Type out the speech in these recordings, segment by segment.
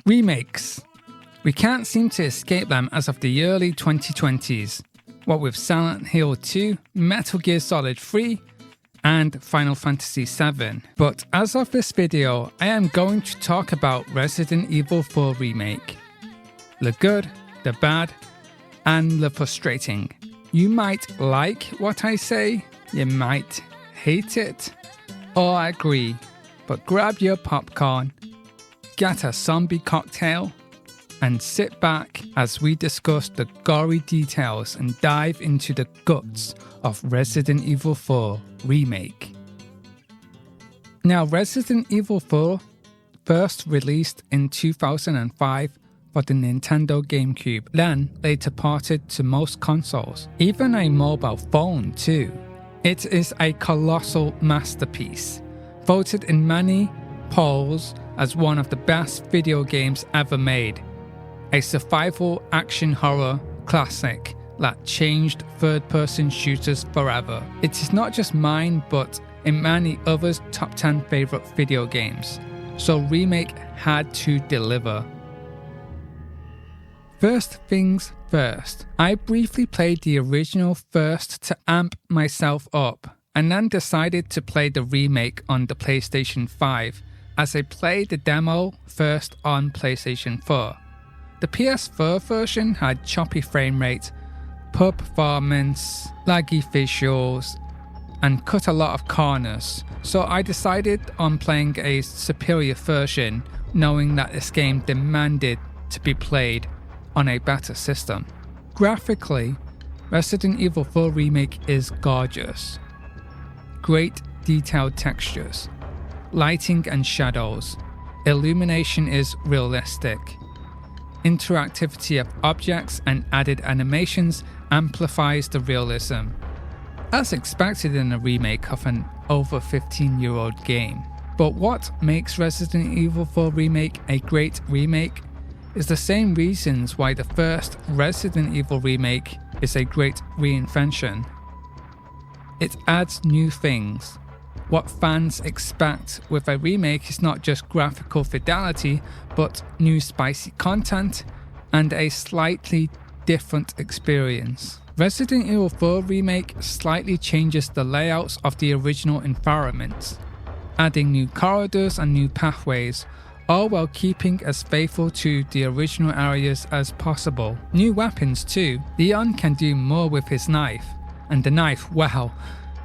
Remakes. We can't seem to escape them as of the early 2020s, what with Silent Hill 2, Metal Gear Solid 3, and Final Fantasy VII. But as of this video, I am going to talk about Resident Evil 4 Remake. The good, the bad, and the frustrating. You might like what I say, you might hate it, or agree, but grab your popcorn, get a zombie cocktail, and sit back as we discuss the gory details and dive into the guts of Resident Evil 4 Remake. Now, Resident Evil 4 first released in 2005 for the Nintendo GameCube, then later ported to most consoles, even a mobile phone too. It is a colossal masterpiece, voted in many polls as one of the best video games ever made. A survival action horror classic that changed third-person shooters forever. It is not just mine, but in many others' top 10 favorite video games, so Remake had to deliver. First things first, I briefly played the original first to amp myself up, and then decided to play the remake on the PlayStation 5, as I played the demo first on PlayStation 4. The PS4 version had choppy frame rate, poor performance, laggy visuals, and cut a lot of corners, so I decided on playing a superior version, knowing that this game demanded to be played on a better system. Graphically, Resident Evil 4 Remake is gorgeous. Great detailed textures, lighting and shadows, illumination is realistic. Interactivity of objects and added animations amplifies the realism, as expected in a remake of an over 15-year-old game. But what makes Resident Evil 4 Remake a great remake is the same reasons why the first Resident Evil remake is a great reinvention. It adds new things. What fans expect with a remake is not just graphical fidelity, but new spicy content and a slightly different experience. Resident Evil 4 Remake slightly changes the layouts of the original environments, adding new corridors and new pathways, all while keeping as faithful to the original areas as possible. New weapons too. Leon can do more with his knife, and the knife, wow.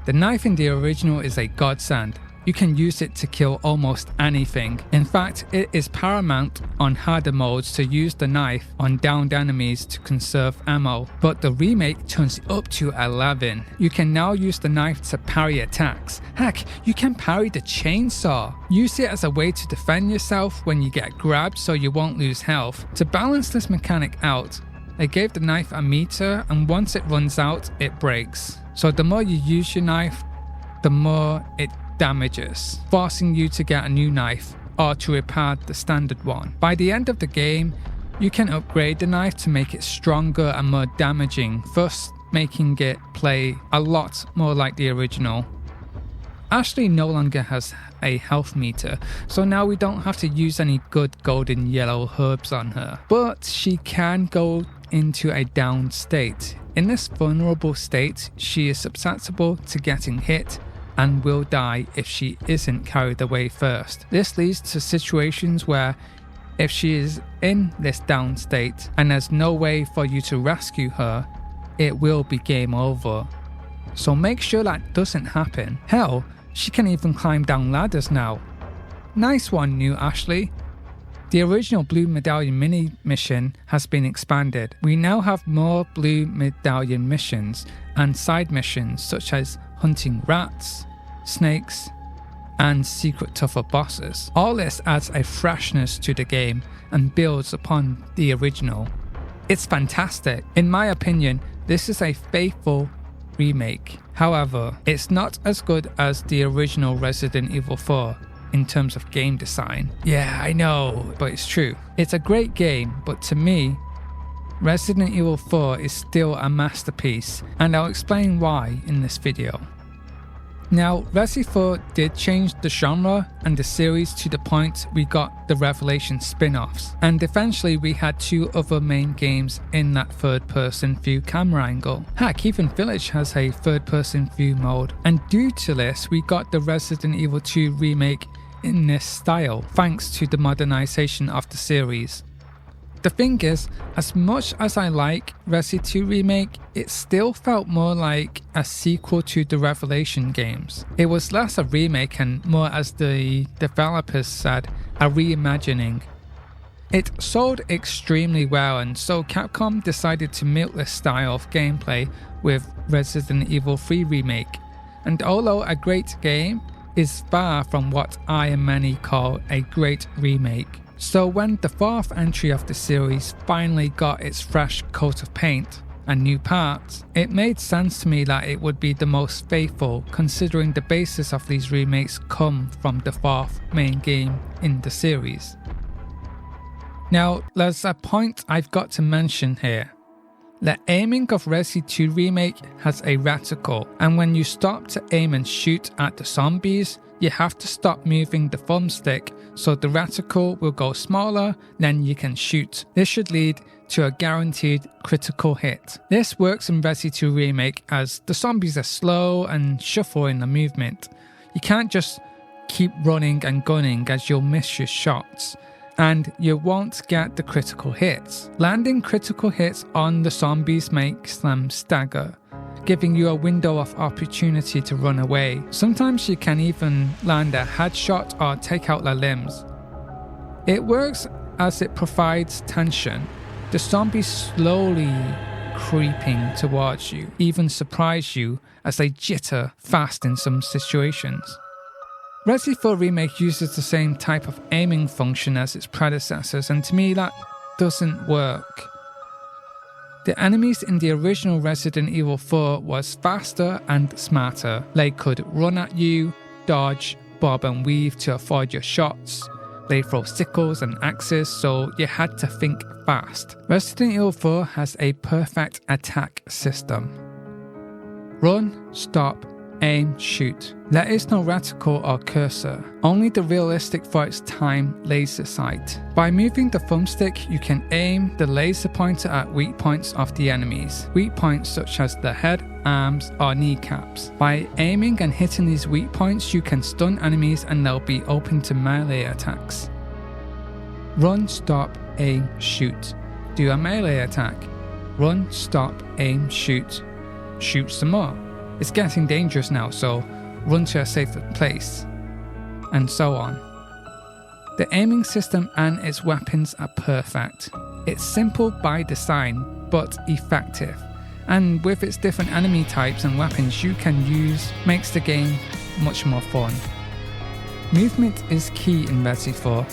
The knife in the original is a godsend. You can use it to kill almost anything. In fact, it is paramount on harder modes to use the knife on downed enemies to conserve ammo, but the remake turns it up to 11. You can now use the knife to parry attacks. Heck, you can parry the chainsaw. Use it as a way to defend yourself when you get grabbed so you won't lose health. To balance this mechanic out, they gave the knife a meter, and once it runs out, it breaks. So the more you use your knife, the more it damages, forcing you to get a new knife or to repair the standard one. By the end of the game, you can upgrade the knife to make it stronger and more damaging, thus making it play a lot more like the original. Ashley no longer has a health meter, so now we don't have to use any good golden yellow herbs on her, but she can go into a down state. In this vulnerable state, she is susceptible to getting hit and will die if she isn't carried away first. This leads to situations where if she is in this down state and there's no way for you to rescue her, it will be game over. So make sure that doesn't happen. Hell, she can even climb down ladders now. Nice one, new Ashley. The original Blue Medallion mini mission has been expanded. We now have more Blue Medallion missions and side missions such as hunting rats, snakes, and secret tougher bosses. All this adds a freshness to the game and builds upon the original. It's fantastic. In my opinion, this is a faithful remake. However, it's not as good as the original Resident Evil 4 in terms of game design. Yeah, I know, but it's true. It's a great game, but to me, Resident Evil 4 is still a masterpiece, and I'll explain why in this video. Now, Resi 4 did change the genre and the series to the point we got the Revelation spin-offs, and eventually we had 2 other main games in that third-person view camera angle. Heck, even Village has a third-person view mode, and due to this we got the Resident Evil 2 remake in this style, thanks to the modernization of the series. The thing is, as much as I like Resi 2 Remake, it still felt more like a sequel to the Revelation games. It was less a remake and more, as the developers said, a reimagining. It sold extremely well, and so Capcom decided to milk this style of gameplay with Resident Evil 3 Remake. And although a great game, is far from what I and many call a great remake. So when the 4th entry of the series finally got its fresh coat of paint and new parts, it made sense to me that it would be the most faithful, considering the basis of these remakes come from the 4th main game in the series. Now, there's a point I've got to mention here. The aiming of Resi 2 Remake has a reticle, and when you stop to aim and shoot at the zombies, you have to stop moving the thumbstick so the reticle will go smaller, then you can shoot. This should lead to a guaranteed critical hit. This works in Resi 2 Remake as the zombies are slow and shuffle in the movement. You can't just keep running and gunning as you'll miss your shots, and you won't get the critical hits. Landing critical hits on the zombies makes them stagger, giving you a window of opportunity to run away. Sometimes you can even land a headshot or take out their limbs. It works as it provides tension. The zombies slowly creeping towards you even surprise you as they jitter fast in some situations. Resi 4 Remake uses the same type of aiming function as its predecessors, and to me that doesn't work. The enemies in the original Resident Evil 4 was faster and smarter. They could run at you, dodge, bob and weave to avoid your shots. They throw sickles and axes, so you had to think fast. Resident Evil 4 has a perfect attack system. Run, stop, aim, shoot. There is no reticle or cursor, only the realistic for its time laser sight. By moving the thumbstick, you can aim the laser pointer at weak points of the enemies, weak points such as the head, arms, or kneecaps. By aiming and hitting these weak points, you can stun enemies and they'll be open to melee attacks. Run, stop, aim, shoot. Do a melee attack. Run, stop, aim, shoot. Shoot some more. It's getting dangerous now, so run to a safer place, and so on. The aiming system and its weapons are perfect. It's simple by design, but effective, and with its different enemy types and weapons you can use, makes the game much more fun. Movement is key in Resi 4.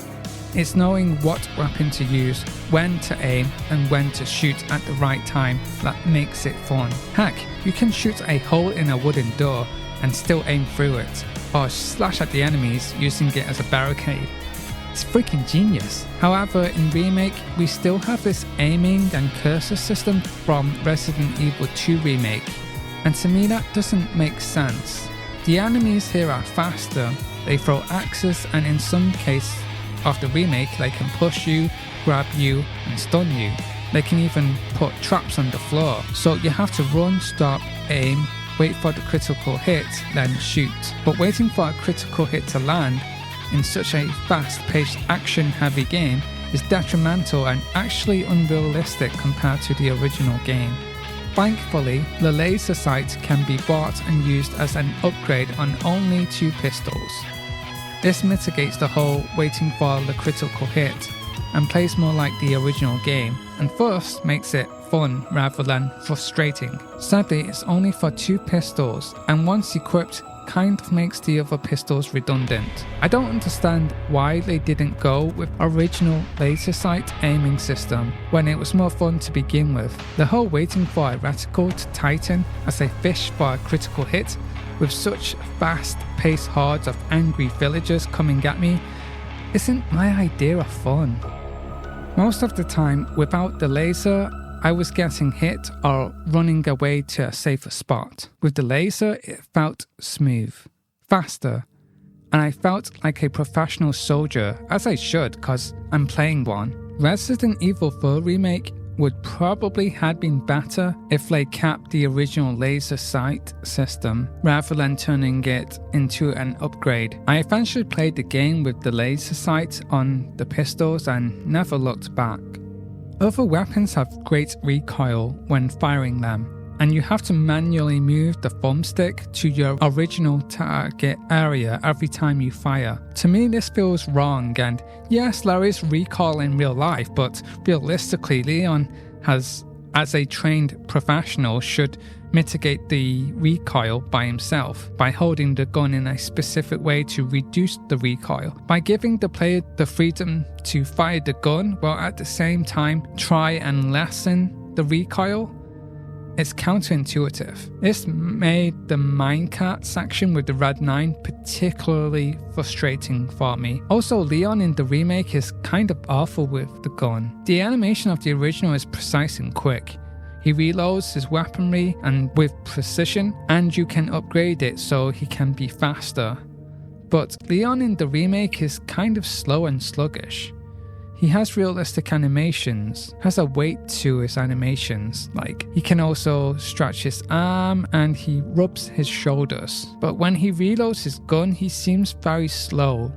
It's knowing what weapon to use, when to aim, and when to shoot at the right time that makes it fun. Heck, you can shoot a hole in a wooden door and still aim through it, or slash at the enemies using it as a barricade. It's freaking genius. However, in Remake, we still have this aiming and cursor system from Resident Evil 2 Remake, and to me that doesn't make sense. The enemies here are faster, they throw axes, and in some cases of the remake they can push you, grab you and stun you. They can even put traps on the floor, so you have to run, stop, aim, wait for the critical hit, then shoot. But waiting for a critical hit to land in such a fast-paced action-heavy game is detrimental and actually unrealistic compared to the original game. Thankfully, the laser sight can be bought and used as an upgrade on only 2 pistols. This mitigates the whole waiting for the critical hit and plays more like the original game, and thus makes it fun rather than frustrating. Sadly, it's only for 2 pistols, and once equipped, kind of makes the other pistols redundant. I don't understand why they didn't go with original laser sight aiming system when it was more fun to begin with. The whole waiting for a reticle to tighten as I fish for a critical hit with such fast-paced hordes of angry villagers coming at me isn't my idea of fun. Most of the time, without the laser, I was getting hit or running away to a safer spot. With the laser, it felt smooth, faster, and I felt like a professional soldier, as I should, cause I'm playing one. Resident Evil 4 Remake would probably have been better if they kept the original laser sight system rather than turning it into an upgrade. I eventually played the game with the laser sight on the pistols and never looked back. Other weapons have great recoil when firing them, and you have to manually move the thumbstick to your original target area every time you fire. To me, this feels wrong, and yes, there is recoil in real life, but realistically, Leon as a trained professional, should mitigate the recoil by himself by holding the gun in a specific way to reduce the recoil, by giving the player the freedom to fire the gun while at the same time try and lessen the recoil. It's counterintuitive. This made the minecart section with the Red 9 particularly frustrating for me. Also, Leon in the remake is kind of awful with the gun. The animation of the original is precise and quick. He reloads his weaponry and with precision, and you can upgrade it so he can be faster. But Leon in the remake is kind of slow and sluggish. He has realistic animations, has a weight to his animations, like he can also stretch his arm and he rubs his shoulders. But when he reloads his gun, he seems very slow.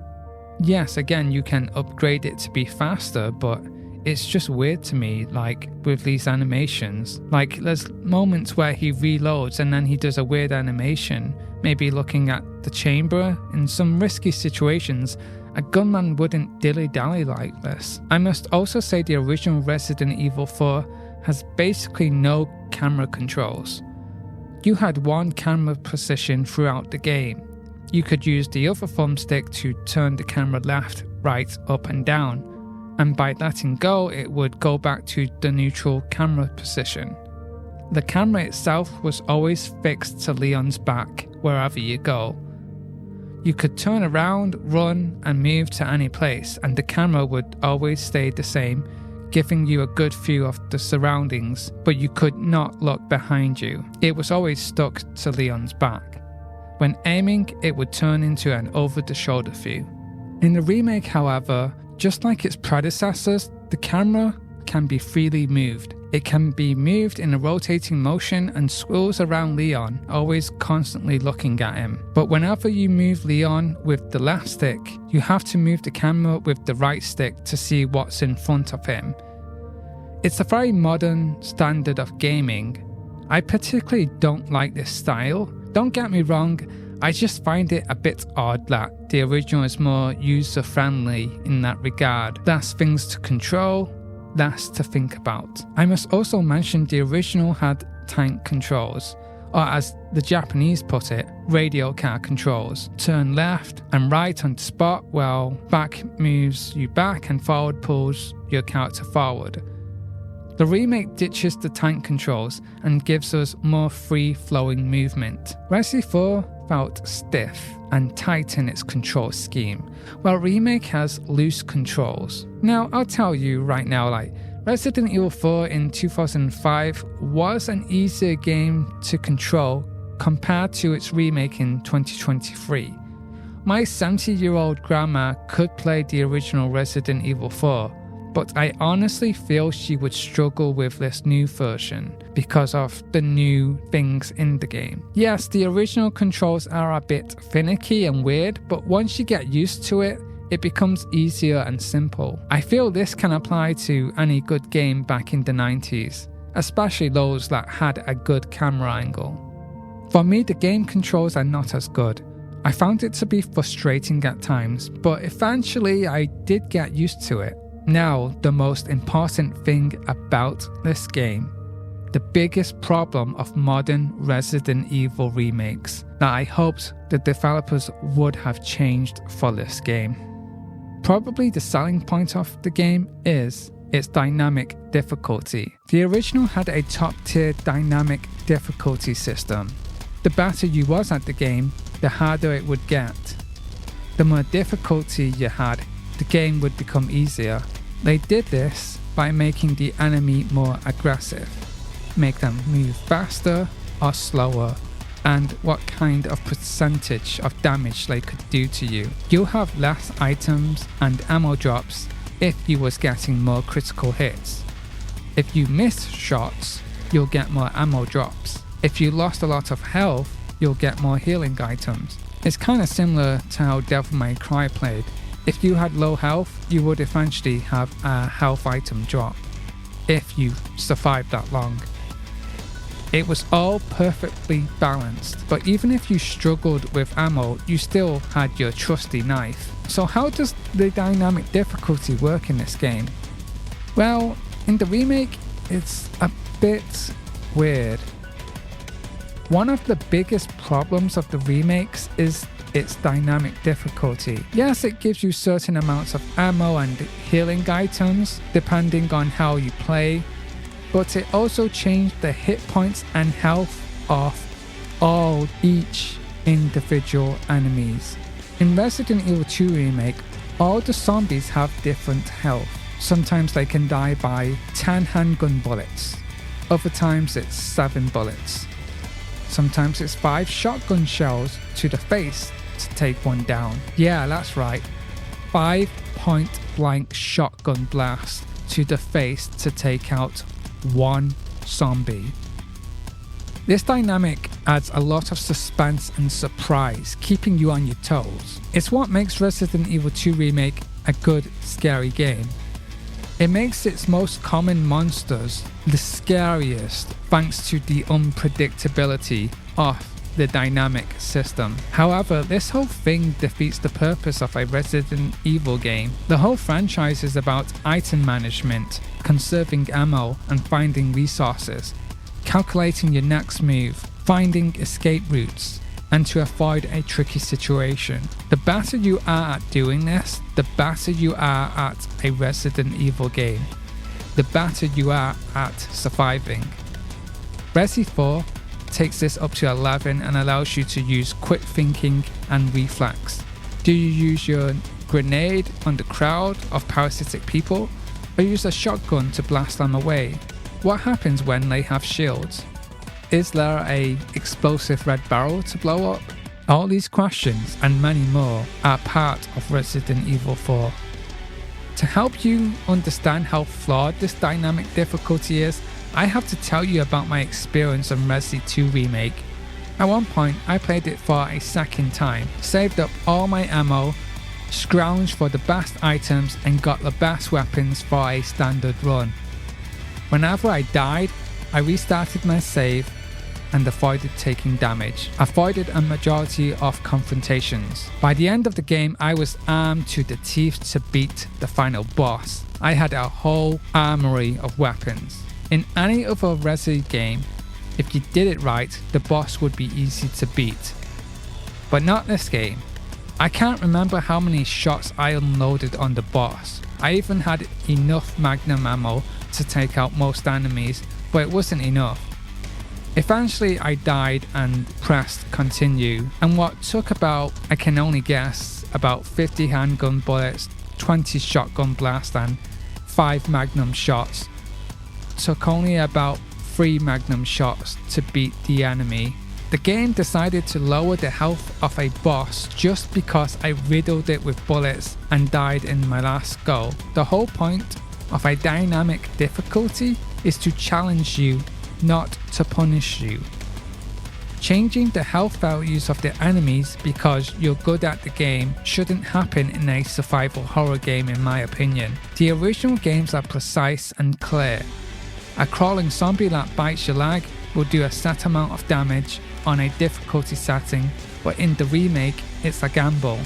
Yes, again, you can upgrade it to be faster, but it's just weird to me, like with these animations. Like there's moments where he reloads and then he does a weird animation, maybe looking at the chamber. In some risky situations, a gunman wouldn't dilly-dally like this. I must also say the original Resident Evil 4 has basically no camera controls. You had one camera position throughout the game. You could use the other thumbstick to turn the camera left, right, up and down, and by letting go it would go back to the neutral camera position. The camera itself was always fixed to Leon's back wherever you go. You could turn around, run, and move to any place, and the camera would always stay the same, giving you a good view of the surroundings, but you could not look behind you. It was always stuck to Leon's back. When aiming, it would turn into an over-the-shoulder view. In the remake, however, just like its predecessors, the camera can be freely moved. It can be moved in a rotating motion and swirls around Leon, always constantly looking at him. But whenever you move Leon with the left stick, you have to move the camera with the right stick to see what's in front of him. It's a very modern standard of gaming. I particularly don't like this style. Don't get me wrong, I just find it a bit odd that the original is more user-friendly in that regard. Less things to control, less to think about. I must also mention the original had tank controls, or as the Japanese put it, radio car controls. Turn left and right on the spot, while back moves you back and forward pulls your character forward. The remake ditches the tank controls and gives us more free-flowing movement. Resi 4 felt stiff and tight in its control scheme, while Remake has loose controls. Now, I'll tell you right now, Resident Evil 4 in 2005 was an easier game to control compared to its remake in 2023. My 70-year-old grandma could play the original Resident Evil 4, but I honestly feel she would struggle with this new version because of the new things in the game. Yes, the original controls are a bit finicky and weird, but once you get used to it, it becomes easier and simple. I feel this can apply to any good game back in the 90s, especially those that had a good camera angle. For me, the game controls are not as good. I found it to be frustrating at times, but eventually I did get used to it. Now, the most important thing about this game, the biggest problem of modern Resident Evil remakes that I hoped the developers would have changed for this game. Probably the selling point of the game is its dynamic difficulty. The original had a top-tier dynamic difficulty system. The better you was at the game, the harder it would get. The more difficulty you had, the game would become easier. They did this by making the enemy more aggressive, make them move faster or slower, and what kind of percentage of damage they could do to you. You'll have less items and ammo drops if you was getting more critical hits. If you miss shots, you'll get more ammo drops. If you lost a lot of health, you'll get more healing items. It's kind of similar to how Devil May Cry played. If you had low health, you would eventually have a health item drop, if you survived that long. It was all perfectly balanced, but even if you struggled with ammo, you still had your trusty knife. So how does the dynamic difficulty work in this game? Well, in the remake, it's a bit weird. One of the biggest problems of the remakes is its dynamic difficulty. Yes, it gives you certain amounts of ammo and healing items depending on how you play, but it also changed the hit points and health of each individual enemies. In Resident Evil 2 Remake, all the zombies have different health. Sometimes they can die by 10 handgun bullets, other times it's 7 bullets. Sometimes it's 5 shotgun shells to the face to take one down. Yeah, that's right. 5 point blank shotgun blasts to the face to take out one zombie. This dynamic adds a lot of suspense and surprise, keeping you on your toes. It's what makes Resident Evil 2 Remake a good, scary game. It makes its most common monsters the scariest thanks to the unpredictability of the dynamic system. However, this whole thing defeats the purpose of a Resident Evil game. The whole franchise is about item management, conserving ammo and finding resources, calculating your next move, finding escape routes, and to avoid a tricky situation. The better you are at doing this, the better you are at a Resident Evil game. The better you are at surviving. Resi 4 takes this up to 11 and allows you to use quick thinking and reflex. Do you use your grenade on the crowd of parasitic people, or use a shotgun to blast them away? What happens when they have shields? Is there a explosive red barrel to blow up? All these questions and many more are part of Resident Evil 4. To help you understand how flawed this dynamic difficulty is, I have to tell you about my experience on Resi 2 Remake. At one point, I played it for a second time, saved up all my ammo, scrounged for the best items and got the best weapons for a standard run. Whenever I died, I restarted my save and avoided taking damage. Avoided a majority of confrontations. By the end of the game, I was armed to the teeth to beat the final boss. I had a whole armory of weapons. In any other Resi game, if you did it right, the boss would be easy to beat. But not this game. I can't remember how many shots I unloaded on the boss. I even had enough magnum ammo to take out most enemies, but it wasn't enough. Eventually I died and pressed continue, and what took about, I can only guess, about 50 handgun bullets, 20 shotgun blasts and 5 magnum shots, took only about 3 magnum shots to beat the enemy. The game decided to lower the health of a boss just because I riddled it with bullets and died in my last go. The whole point of a dynamic difficulty is to challenge you, not to punish you. Changing the health values of the enemies because you're good at the game shouldn't happen in a survival horror game, in my opinion. The original games are precise and clear. A crawling zombie that bites your leg will do a set amount of damage on a difficulty setting, but in the remake, it's a gamble.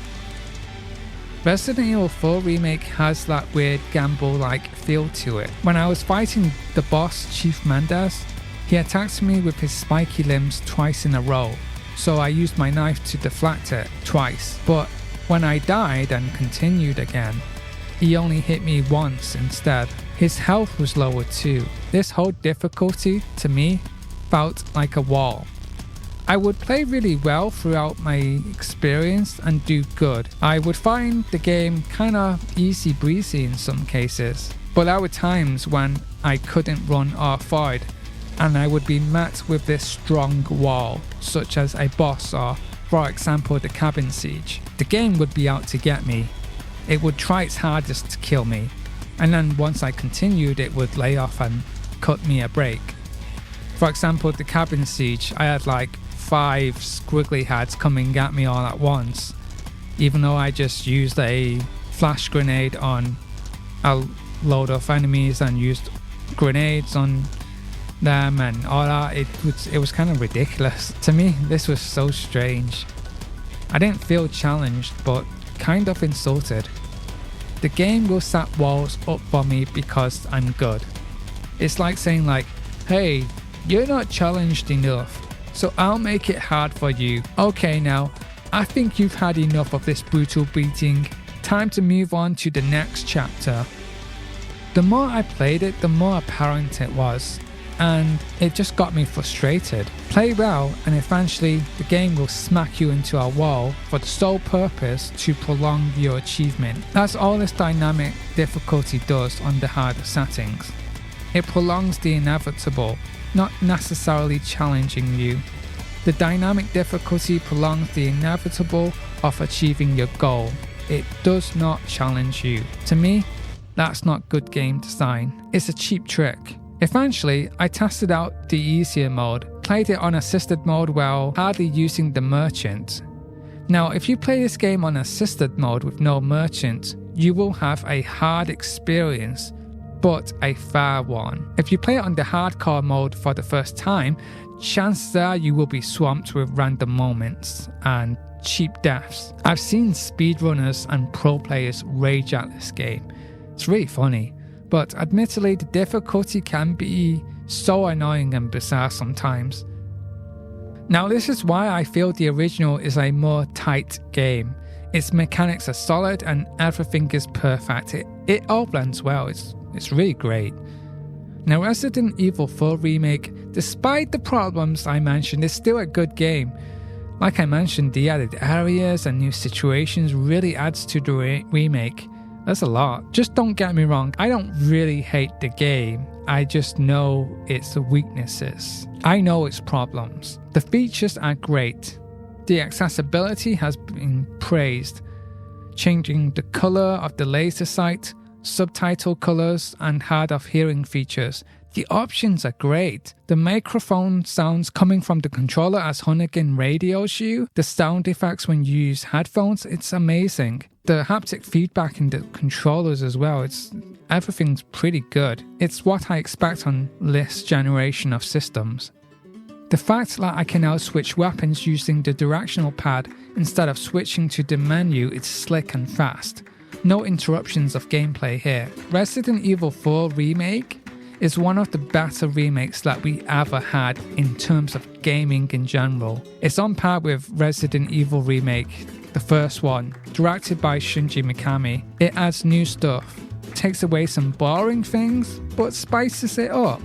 Resident Evil 4 Remake has that weird gamble-like feel to it. When I was fighting the boss, Chief Mendes, he attacked me with his spiky limbs twice in a row, so I used my knife to deflect it twice. But when I died and continued again, he only hit me once instead. His health was lower too. This whole difficulty, to me, felt like a wall. I would play really well throughout my experience and do good. I would find the game kinda easy breezy in some cases. But there were times when I couldn't run or forward, and I would be met with this strong wall, such as a boss or, for example, the cabin siege. The game would be out to get me. It would try its hardest to kill me, and then once I continued, it would lay off and cut me a break. For example, the cabin siege, I had like 5 squiggly heads coming at me all at once, even though I just used a flash grenade on a load of enemies and used grenades on them and all that. It was kind of ridiculous. To me, this was so strange. I didn't feel challenged, but kind of insulted. The game will set walls up for me because I'm good. It's like saying like, hey, you're not challenged enough, so I'll make it hard for you. Okay, now, I think you've had enough of this brutal beating. Time to move on to the next chapter. The more I played it, the more apparent it was, and it just got me frustrated. Play well, and eventually the game will smack you into a wall for the sole purpose to prolong your achievement. That's all this dynamic difficulty does on the harder settings. It prolongs the inevitable, not necessarily challenging you. The dynamic difficulty prolongs the inevitable of achieving your goal. It does not challenge you. To me, that's not good game design. It's a cheap trick. Eventually, I tested out the easier mode, played it on assisted mode while hardly using the merchant. Now, if you play this game on assisted mode with no merchant, you will have a hard experience, but a fair one. If you play it on the hardcore mode for the first time, chances are you will be swamped with random moments and cheap deaths. I've seen speedrunners and pro players rage at this game. It's really funny, but admittedly the difficulty can be so annoying and bizarre sometimes. Now this is why I feel the original is a more tight game. Its mechanics are solid and everything is perfect. It all blends well, it's really great. Now Resident Evil 4 Remake, despite the problems I mentioned, is still a good game. Like I mentioned, the added areas and new situations really adds to the remake. That's a lot. Just don't get me wrong, I don't really hate the game. I just know its weaknesses. I know its problems. The features are great. The accessibility has been praised. Changing the color of the laser sight, subtitle colors, and hard of hearing features. The options are great. The microphone sounds coming from the controller as Hunnigan radios you. The sound effects when you use headphones, it's amazing. The haptic feedback in the controllers as well, everything's pretty good. It's what I expect on this generation of systems. The fact that I can now switch weapons using the directional pad instead of switching to the menu, it's slick and fast. No interruptions of gameplay here. Resident Evil 4 Remake is one of the better remakes that we ever had in terms of gaming in general. It's on par with Resident Evil Remake, the first one, directed by Shinji Mikami. It adds new stuff, takes away some boring things, but spices it up.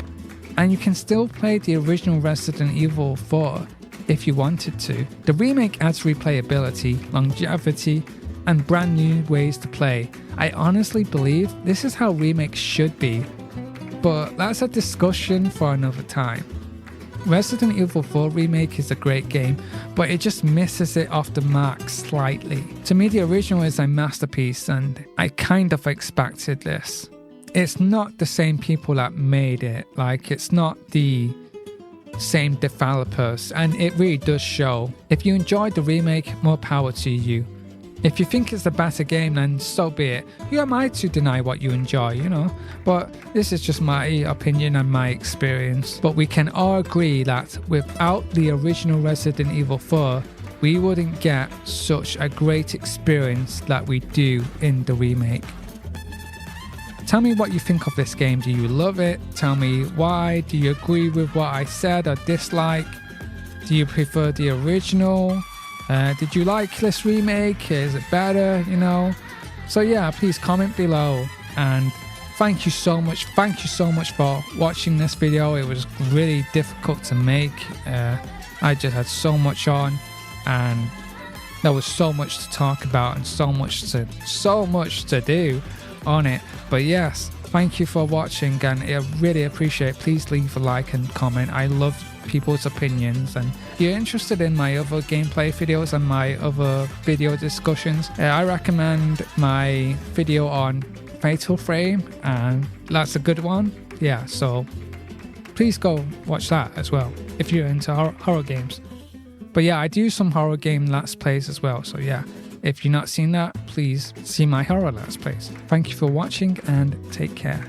And you can still play the original Resident Evil 4 if you wanted to. The remake adds replayability, longevity, and brand new ways to play. I honestly believe this is how remakes should be, but that's a discussion for another time. Resident Evil 4 Remake is a great game, but it just misses it off the mark slightly. To me, the original is a masterpiece, and I kind of expected this. It's not the same people that made it, it's not the same developers, and it really does show. If you enjoyed the remake, more power to you. If you think it's a better game, then so be it. Who am I to deny what you enjoy, But this is just my opinion and my experience. But we can all agree that without the original Resident Evil 4, we wouldn't get such a great experience that we do in the remake. Tell me what you think of this game. Do you love it? Tell me why. Do you agree with what I said or dislike? Do you prefer the original? Did you like this remake? Is it better? So yeah, please comment below, and thank you so much for watching this video. It was really difficult to make. I just had so much on, and there was so much to talk about and so much to do on it. But yes, thank you for watching, and I really appreciate it. Please leave a like and comment. I love people's opinions, and if you're interested in my other gameplay videos and my other video discussions, I recommend my video on Fatal Frame, and that's a good one. Yeah, so please go watch that as well if you're into horror games. But yeah, I do some horror game Let's Plays as well, so yeah, if you've not seen that, please see my horror Let's Plays. Thank you for watching and take care.